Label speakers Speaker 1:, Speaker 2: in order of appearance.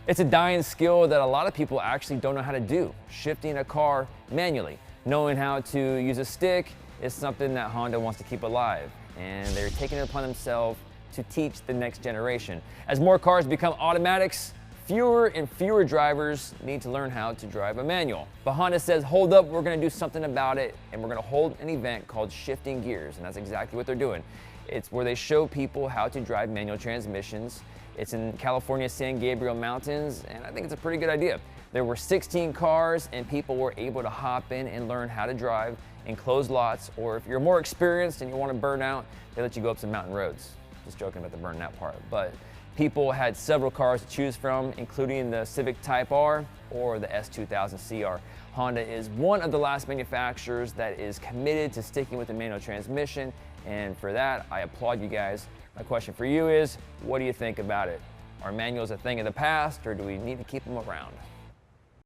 Speaker 1: It's a dying skill that a lot of people actually don't know how to do, shifting a car manually. Knowing how to use a stick is something that Honda wants to keep alive, and they're taking it upon themselves to teach the next generation. As more cars become automatics, fewer and fewer drivers need to learn how to drive a manual. But Honda says, hold up, we're gonna do something about it, and we're gonna hold an event called Shifting Gears, and that's exactly what they're doing. It's where they show people how to drive manual transmissions. It's in California's San Gabriel Mountains, and I think it's a pretty good idea. There were 16 cars, and people were able to hop in and learn how to drive in closed lots, or if you're more experienced and you want to burn out, they let you go up some mountain roads. Just joking about the burning out part. But people had several cars to choose from, including the Civic Type R or the S2000 CR. Honda is one of the last manufacturers that is committed to sticking with the manual transmission, and for that, I applaud you guys. My question for you is, what do you think about it? Are manuals a thing of the past, or do we need to keep them around?